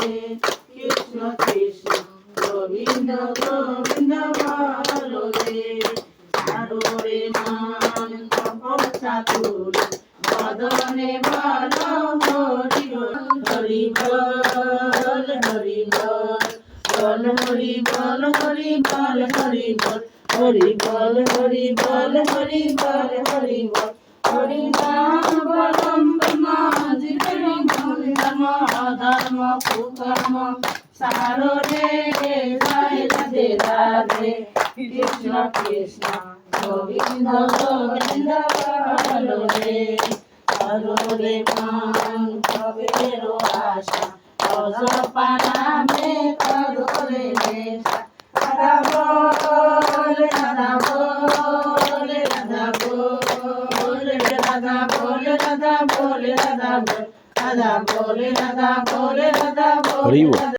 রে কৃষ্ণ কৃষ্ণ গোবিন্দ গোবিন্দ বলো রে আরো রে মান তপস্যা তুলি বদনে বল হরি হরি বল হরি বল বল হরি বল হরি বল হরি বল হরি বল হরি বল হরি বল হরি বল হরি নাম বলম্বম জীবনী ধর্ম অধর্ম কুকর্ম সারো রে জয় রাধে রাধে কৃষ্ণ কৃষ্ণ গোবিন্দ গোবিন্দ বলো রে হরো রে মান কবেরো আশা অজপা নামে করো রে নেশা রাধা বল রাধা বল রাধা বল রাধা বল রাধা বল রাধা বল রাধা বল রাধা বল রাধা বল।